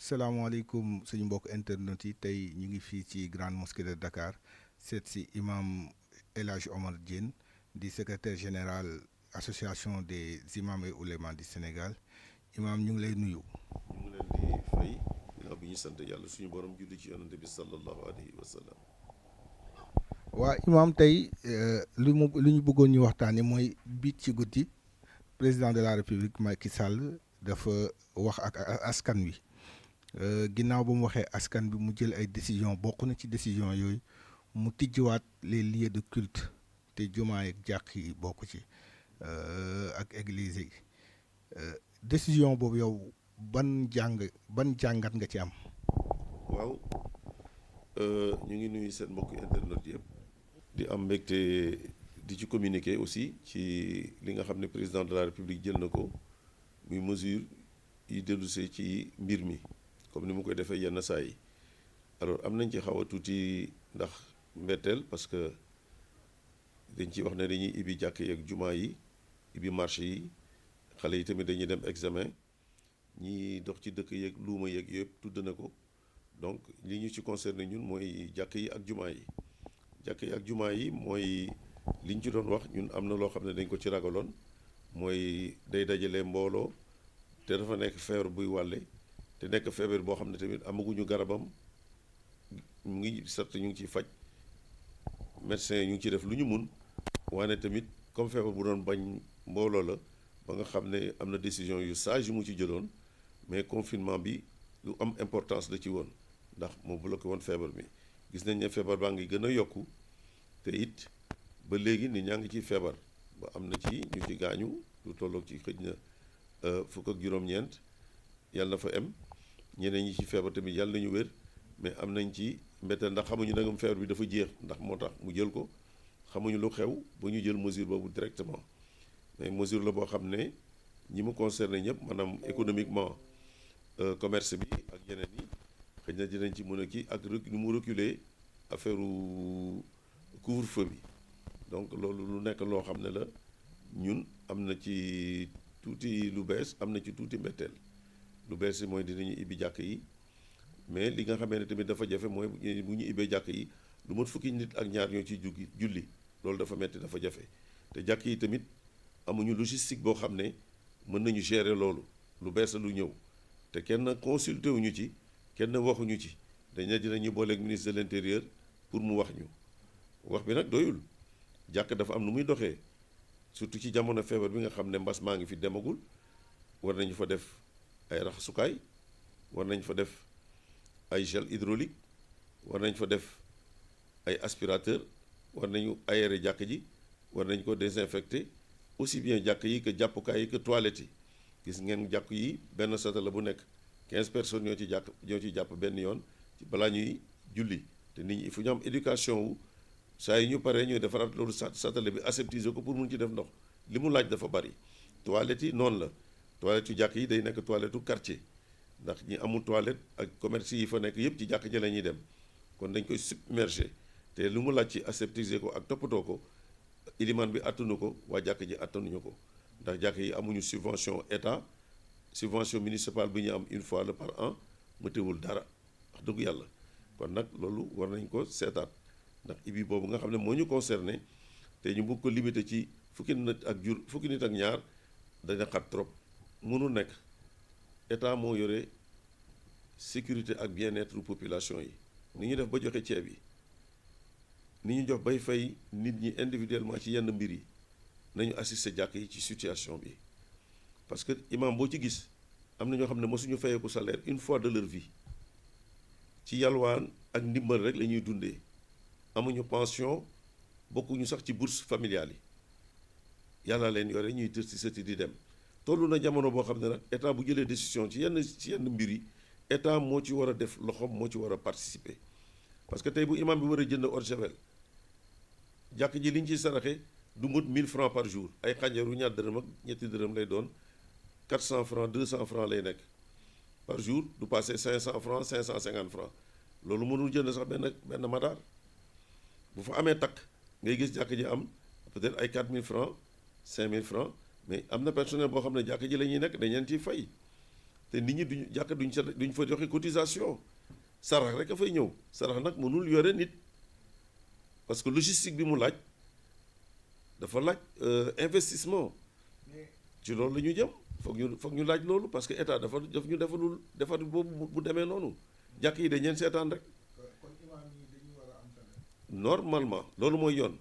salaamaaleykum suñu mbokk internet yi tey ñu ngi fii ci grande mosquée de Dakar seet si imam El Hadj Omar Diène di secrétaire général association des imams et oulémas du Sénégal imam ñu ngi lay nuyu. ñu ngi leen di fay ginnaaw bi ñu sant yàlla suñu borom julli ci yonante bi sallallahu alayhi wa sallam. waa imam tey lu ñu bëggoon ñu waxtaanee mooy biig ci guddi président de la république Macky Sall dafa wax ak askan wi. Ginnaaw ba mu waxee askan bi mu jël ay décision bokk na ci décision yooyu mu tijjiwaat les lieux de culte te jumaa ak jàq yi bokk ci ak église yi décision boobu yow ban jàngat nga ci am. waaw ñu ngi nuyu seen mbokk internet yëpp di am mbégte di ci communiquer aussi ci li nga xam ne président de la république jël na ko muy mesure yi dellusee ci mbir mi comme ni mu koy defee yenn saa yi alors am nañ ci xaw a tuuti ndax mbetteel parce que dañ ciy wax ne dañuy ibbi jàkk yi ak jumaa yi ibbi marché yi xale yi tamit dañuy dem examen ñi dox ci dëkk yeeg luuma yeeg yëpp tudd na ko donc li ñu ci concerné ñun mooy jàkk yi ak jumaa yi jàkk yi ak jumaa yi mooy li ñu ci doon wax ñun am na loo xam ne dañ ko ci ragaloon mooy day dajale mbooloo te dafa nekk feebar buy wàlle te nekk feebar boo xam ne tamit amaguñu garabam mu ngi certes ñu ngi ciy faj médecin yi ñu ngi ciy def lu ñu mun waane tamit comme feebar bu doon bañ mbooloo la ba nga xam ne am na décision yu sage yu mu ci jëloon mais confinement bi lu am importance la ci woon ndax moo bloqué woon feebar bi gis nañ ne feebar baa ngi gën a yokku te it ba léegi nit ñaa ngi ciy feebar ba am na ci ñu ci gaañu lu tolloog ci xëj na fukk ak juróom-ñeent yàlla na fa am ñeneen ñi ci feebar tamit yàlla nañu wér mais am nañ ci mbetteel ndax xamuñu nagam feebar bi dafa jeex ndax moo tax mu jël ko xamuñu lu xew ba ñu jël mesure boobu directement mais mesure la boo xam ne ñi mu concerné ñëpp maanaam économiquement commerce bi ak yeneen yi xëy na dinañ ci mën a kii ak nu mu reculer affaire couvre-feu bi donc loolu lu nekk loo xam ne la ñun am na ci tuuti lu bees am na ci tuuti mbetteel lu bees yi mooy dinañu ibbi jàkk yi mais li nga xamee ne tamit dafa jafe mooy bu ñu ibbee jàkk yi lu mat fukki nit ak ñaar ñoo ciy julli loolu dafa metti dafa jafe te jàkk yi tamit amuñu logistique boo xam ne mën nañu gérer loolu lu bees la lu ñëw te kenn consulté wuñu ci kenn waxuñu ci dañ ne dinañu booleeg ministre de l'intérieur pour mu wax ñu wax bi nag doyul jàkk dafa am nu muy doxee surtout ci jamono feebar bi nga xam ne mbas maa ngi fi demagul war nañu fa def ay raxasukaay war nañ fa def ay gel hydraulique war nañ fa def ay aspirateur war nañu aérer jàkk ji war nañ ko désinfecter aussi bien jàkk yi que jàppukaay yi que toilettes yi gis ngeen jàkk yi benn satala bu nekk 15 personnes ñoo ci jàpp benn yoon ci balaa ñuy julli te nit ñi il faut ñu am éducation wu saa yi ñu paree ñuy defaraat loolu satala bi aseptiser ko pour mun ci def ndox li mu laaj dafa bari toilettes yi noonu la toilette yu jàkk yi day nekk toilette u quartier ndax ñi amul toilette ak commerce yi fa nekk yëpp ci jàkk ja la ñuy dem kon dañ koy submerger te lu mu laaj ci aseptiser ko ak toppatoo ko iliman bi attanu ko waa jàkk ji attanuñu ko ndax jàkk yi amuñu subvention état subvention municipale bi ñu am une fois par an mu teewul dara wax dëgg yàlla kon nag loolu war nañ ko seetaat ndax ibi boobu nga xam ne moo ñu concerné te ñu bëgg ko limité ci fukki nit ak ñaar dana xat trop mënul nekk état moo yore sécurité ak bien-être population yi ni ñu def ba joxe ceeb yi ni ñu jox bay fay nit ñi individuellement ci yenn mbir yi nañu assister jàkk yi ci situation bi parce que imam boo ci gis am na ñoo xam ne mosuñu fayeeku salaire une fois de leur vie ci yalwaan ak ndimbal rek la ñuy dundee amuñu pension bokkuñu sax ci bourse familiale yi yàlla leen yore ñuy tër ci sëti di dem tollu na jamono boo xam ne nag état bu jëlee décision ci yenn mbir yi état moo ci war a def loxoom moo ci war a participer parce que tey bu imam bi war a jënd eau de javel jàkk ji li ñu ciy saraxe du mut 1000 francs par jour ay xànjaru ñaar dërëm ak ñetti dërëm lay doon 400 francs 200 francs lay nekk par jour du passé 500 francs 550 francs loolu mënul jënd sax benn madaar bu fa amee takk ngay gis jàkk ji am peut-être ay 4000 francs 5000 francs mais am na personnel boo xam ne jàkk ji la ñuy nekk dañ leen ciy fay te nit ñi duñu jàkka duñ fa joxe cotisation sarax rek a fay ñëw sarax nag mënul yore nit parce que logistique bi mu laaj dafa laaj investissement ci loolu la ñu jëm foog ñu laaj loolu parce que état daf ñu defar boobu bu demee noonu jàkk yi dañ leen seetaan rek normalement loolu mooy yoon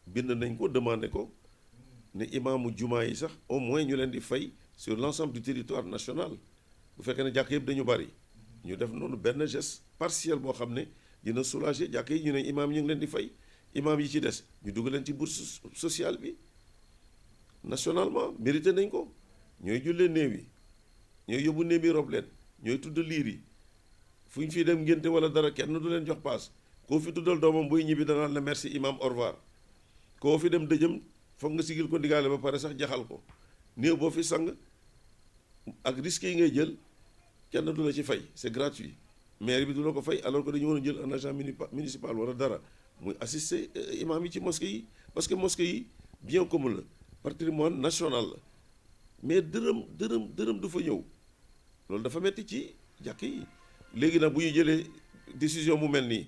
bind nañ ko demandé ko ne imaamu jumaa yi sax au moins ñu leen di fay sur l'ensemble du territoire national bu fekkee ne jàkk yëpp dañu bari ñu def noonu benn geste partiel boo xam ne dina soulager jàkk yi ñu ne imaam ñu ngi leen di fay imaam yi ci des ñu dugg leen ci bourse sociale bi nationalement mérité nañ ko ñooy jullee néew yi ñooy yóbbu néew yi rob leen ñooy tudd liir yi fu ñu fii dem ngénte wala dara kenn du leen jox paas koo fi tuddal doomam buy ñibbi danaan la merci imam au revoir koo fi dem dëjëm foog nga sigil ko ndigaale ba pare sax jaxal ko néew boo fi sang ak risques yi ngay jël kenn du la ci fay c'est gratuit maire bi du la ko fay alors que dañu war a jël un agent municipal wala dara muy assister imam yi ci mosquée yi parce que mosquée yi bien commun la patrimoine national la mais dërëm du fa ñëw loolu dafa metti ci jàkk yi léegi nag bu ñu jëlee décision mu mel nii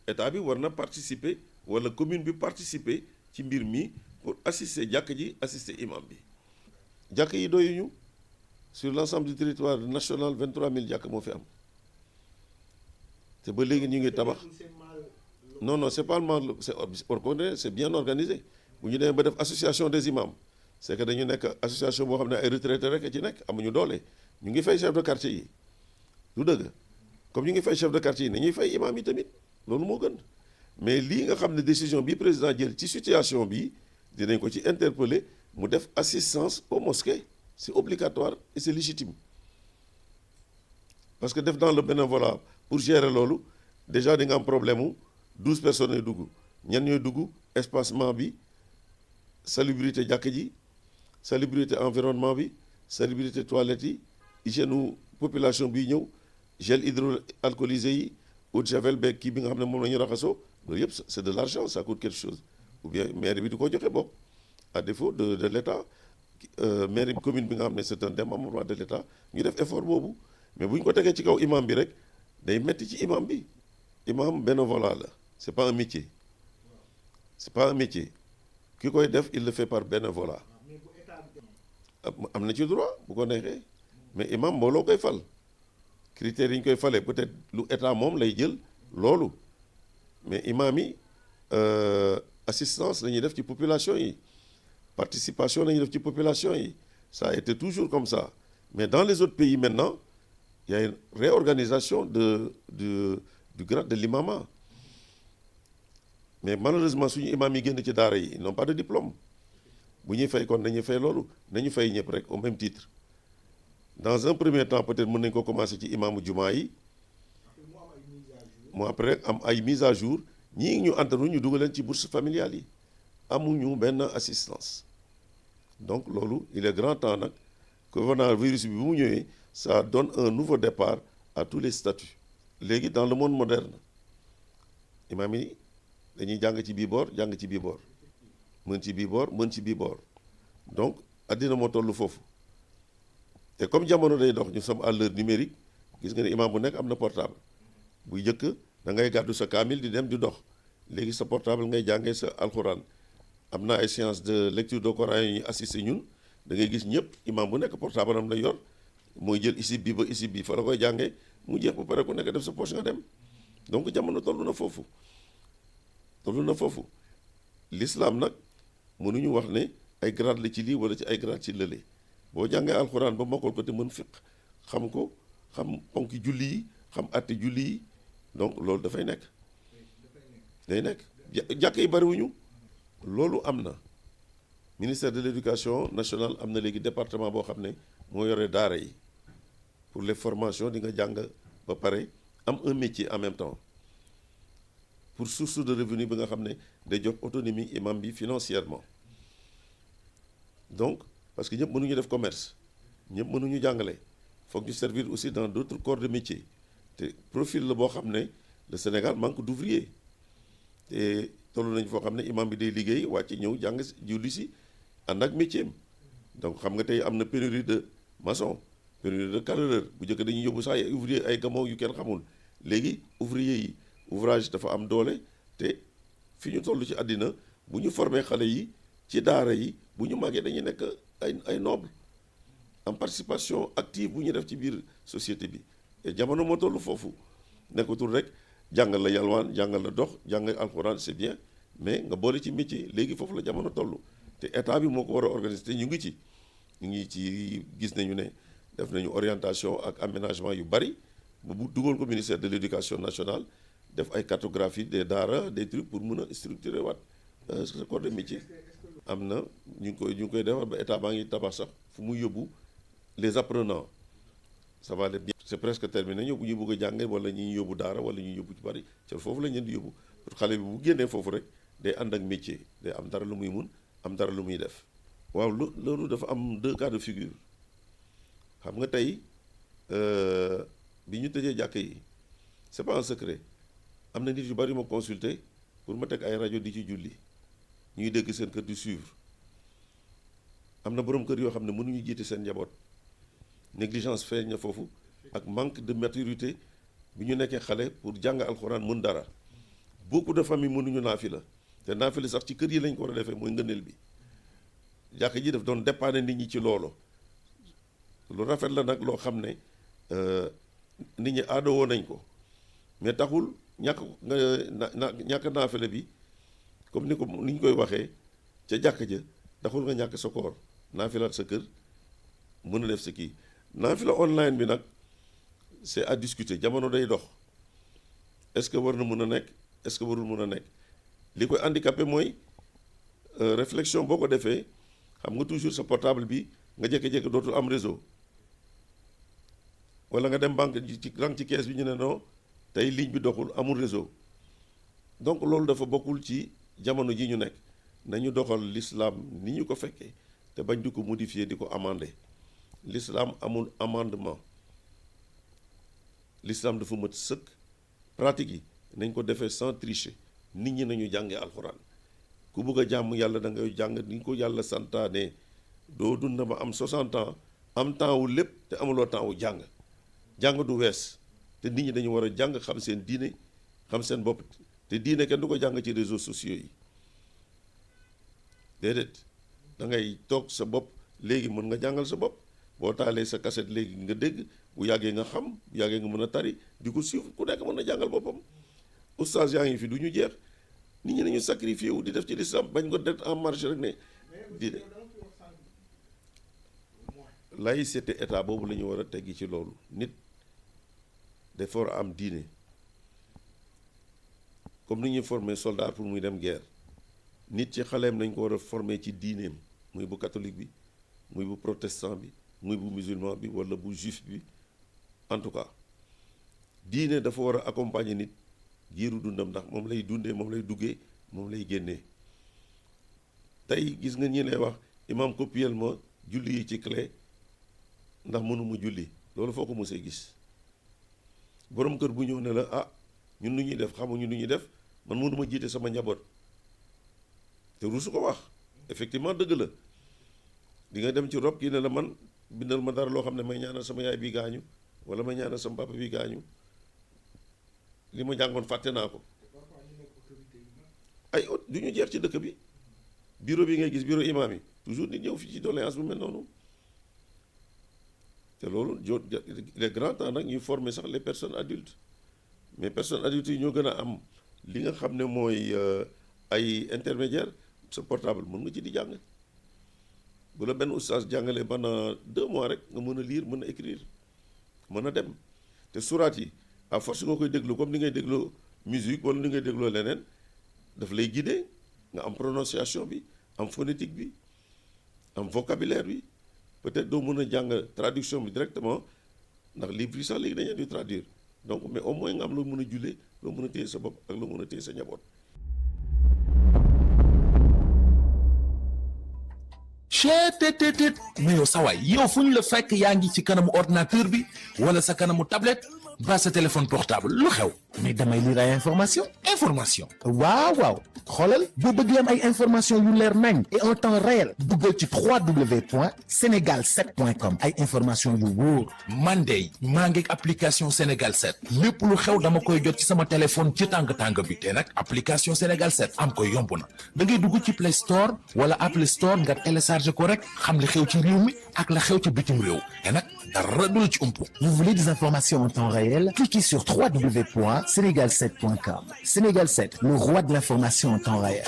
état bi war na participer wala commune bi participer ci mbir mi pour assister jàkk ji assister imam bi jàkk yi doyuñu sur l'ensemble du territoire national 23000 jàkk moo fi am te ba léegi ñu ngi tabax non c'est pas mal c'est bien organisé bu ñu demee ba def association des imams c'est que dañu nekk association boo xam ne ay retraités rek a ci nekk amuñu doole ñu ngi fay chef de quartier yi du dëgg comme ñu ngi fay chef de quartier yi nañuy fay imam yi tamit loolu moo gën mais lii nga xam ne décision bi président jël ci situation bi dinañ ko ci interpeller mu def assistance aux mosquées c'est obligatoire et c'est légitime parce que def dans le bénévolat pour gérer loolu déjà di nga am problème mu 12 personnes ñooy dugg ñan ñooy dugg espacement bi salubrité jàkk ji salubrité environnement bi salubrité toilette yi hygiène u population bi ñëw gel hydroalcoolisé yi eau de javel beeg kii bi nga xam ne moom la ñu raxasoo loolu yëpp c'est de l'argent ça coûte quelque chose ou bien maire bi du ko joxe bokk à défaut de l'État maire commune bi nga xam ne c'est un démembrement de l'État ñu def effort boobu mais bu ñu ko tegee ci kaw imam bi rek day metti ci imam bi imam bénévolat la c'est pas un métier ki koy def il le fait par bénévolat am na ci droit bu ko neexee mais imam mbooloo koy fal critères yi ñu koy falee peut-être lu état moom lay jël loolu mais imam yi assistance la ñuy def ci population yi participation la ñuy def ci population yi ça a été toujours comme ça mais dans les autres pays maintenant il y a une réorganisation du grade de l'imama mais malheureusement suñu imam yi génn ci daara yi ils n'ont pas de diplôme bu ñuy fay kon nañuy fay loolu nañu fay ñëpp rek au même titre dans un premier temps peut-être mën nañu ko commencer ci imaamu jumaa yi mu après am ay mise à jour ñii ñu antanu ñu dugal leen ci bourse familiale yi amuñu benn assistance donc loolu il est grand temps nag coronavirus bi mu ñëwee ça donne un nouveau départ à tous les statuts léegi dans le monde moderne imaam yi dañuy jàng ci bii boor jàng ci bii boor mën ci bii boor mën ci bii boor donc addina moo toll foofu te comme jamono day dox ñu sommes à l'heure numérique gis nga ne imaam bu nekk am na portable buy jëkk da ngay gàddu sa kaamil di dem di dox léegi sa portable ngay jàngee sa alxuraan am na ay séance de lecture de Coran yi ñu assisté ñun da ngay gis ñëpp imaam bu nekk portable am lay yor mooy jël isib bi ba isib bi fa la koy jàngee mu jeex ba pare ku nekk def sa poche nga dem donc jamono toll na foofu l'islam nag mënuñu wax ne ay grade la ci lii wala ci ay grade ci lële boo jàngee alxuraan ba mokkal ko te mën fiq xam ko xam ponki julli yi xam àtte julli yi donc loolu dafay nekk day nekk jàkk yi bariwuñu loolu am na ministère de l'éducation nationale am na léegi département boo xam ne moo yore daara yi pour les formations di nga jàng ba pare am un métier en même temps pour source de revenu bi nga xam ne day jox autonomie imam bi financièrement donc parce que ñëpp mënuñu def commerce ñëpp mënuñu jàngale foog ñu servir aussi dans d'autres corps de métier te profil la boo xam ne le Sénégal manque d'ouvriers te tollu nañ foo xam ne imam bi day liggéey wàcc ñëw jàng julli si ànd ak métier am donc xam nga tey am na pénurie de maçon période de carreleur bu njëkk dañuy yóbbu sax ay ouvrier ay gamoo yu kenn xamul léegi ouvrier yi ouvrage dafa am doole te fi ñu toll ci àddina bu ñu formé xale yi ci daara yi bu ñu màggee dañuy nekk ay noble am participation active bu ñu def ci biir société bi te jamono moo toll foofu nekkatul rek jàngal la yalwaan jàngal la dox jàngal alxuraan c'est bien mais nga boole ci métier léegi foofu la jamono toll te état bi moo ko war a organiser te ñu ngi ci gis nañu ne def nañu orientation ak aménagement yu bari bu dugal ko ministère de l'éducation nationale def ay cartographie des daara des trucs pour mën a structurer waat ce corps de métier. am na ñu ngi koy defar ba état baa ngi tabax sax fu muy yóbbu les apprenants ça va aller bien. c'est presque terminé ñu bëgg a jàng wala ñi yóbbu daara wala ñu yóbbu ci bari ca foofu lañ leen di yóbbu pour xale bi bu génnee foofu rek day ànd ak métier day am dara lu muy mun am dara lu muy def. waaw loolu dafa am 2 cas de figure xam nga tey bi ñu tëjee jàkk yi c'est pas un secret am na nit yu bari ma consulter pour ma teg ay rajo di ci julli ñuy dégg seen kër di suivre am na borom kër yoo xam ne mënuñu jiite seen njaboot négligence feeñ na foofu ak manque de maturité bi ñu nekkee xale pour jàng alxuraan mën dara beaucoup de famille mënuñu naafila te naafila sax ci kër yi lañ ko war a defee mooy ngëneel bi jàkk ji daf doon dépanner nit ñi ci loolu lu rafet la nag loo xam ne nit ñi aadawoo nañ ko mais taxul ñàkk naafila bi comme ni ñu koy waxee ca jàkk ja taxul nga ñàkk sa koor naafila sa kër mën a def sa kii naafila online bi nag c'est à discuter jamono day dox est-ce que war na mën a nekk est-ce que warul mën a nekk li koy handicapé mooy réflexion boo ko defee xam nga toujours sa portable bi nga jékki-jékki dootul am réseau wala nga dem banque ci caisse bi ñu ne non tey ligne bi doxul amul réseau donc loolu dafa bokkul ci jamono ji ñu nekk nañu doxal l'islam ni ñu ko fekkee te bañ di ko modifier di ko amender l'islam amul amendement l'islam dafa mat sëkk pratique yi nañ ko defee sans tricher nit ñi nañu jàngee alxuraan ku bëgg a jàmm yàlla da ngay jàng ni ko yàlla santaane doo dund ba am 60 ans am temps wu lépp te amuloo temps wu jàng du wees te nit ñi dañu war a jàng xam seen diine xam seen bopp te diine kenn du ko jàng ci réseaux sociaux yi déedéet da ngay toog sa bopp léegi mën nga jàngal sa bopp boo taalee sa cassette léegi nga dégg bu yàggee nga xam bu yàggee nga mën a tari di ko suivre ku nekk mën na jàngal boppam oustaz yaa ngi fi du ñu jeex nit ñi nañu sacrifié wu di def ci l'islam bañ ko def en marche rek ne di laïcité état boobu la ñu war a teggi ci loolu nit dafa war a am diine comme ni ñuy former soldat pour muy dem guerre nit ci xaleem nañ ko war a former ci diineem muy bu catholique bi muy bu protestant bi muy bu musulman bi wala bu juif bi en tout cas diine dafa war a accompagner nit giiru dundam ndax moom lay dundee moom lay duggee moom lay génnee tey gis nga ñi lay wax imam copiel ma julli yi ci clé ndax mënuma julli loolu foo ko mosee gis borom kër bu ñëw ne la ah ñun nu ñuy def xamuñu nu ñuy def man mënuma jiite sama njaboot te rusu ko wax effectivement dëgg la di nga dem ci rob kii ne la man bindal ma dara loo xam ne may ñaanal sama yaay bi gaañu wala may ñaanal sama papa bi gaañu li ma jàngoon fàtte naa ko ay du ñu jeex ci dëkk bi bureau bi ngay gis bureau imam yi toujours nit ñëw fii ci doléance bu mel noonu te loolu il est grand temps nag ñuy former sax les personnes adultes mais personnes adultes yi ñoo gën a am li nga xam ne mooy ay intermédiaire sa portable mën nga ci di jàng bu la benn oustaz jàngalee pendant 2 mois rek nga mën a lire mën a écrire mën a dem te surat yi à force nga koy déglu comme ni ngay dégloo musique wala ni ngay dégloo leneen daf lay guider nga am prononciation bi am phonétique bi am vocabulaire bi peut-être doo mën a jàng traduction bi directement ndax livre yi sax léegi dañu di traduire donc mais au moins nga am loo mën a jullee loo mën a téye sa bopp ak loo mën a téye sa njaboot. cheetetetet mais yow sawaay yow fu ñu la fekk yaa ngi ci kanamu ordinateur bi wala sa kanamu tablette ba sa téléphone portable lu xew mais damay lire ay information waaw xoolal boo bëgg am ay information yu leer nañ et en temps réel duggal ci www.senegal7.com ay information yu wóor man de maa ngi application Sénégal 7 lépp lu xew dama koy jot ci sama téléphone ci tàng bi te nag application Sénégal 7 am ko yomb na da ngay dugg ci Play Store wala Apple Store nga télécharge ko rek xam li xew ci réew mi ak la xew ci bitim réew te nag dara du la ci umpu. Vous voulez des informations en temps réel? Cliquez sur www.senegal7.com. Sénégal 7, le roi de l'information en temps réel.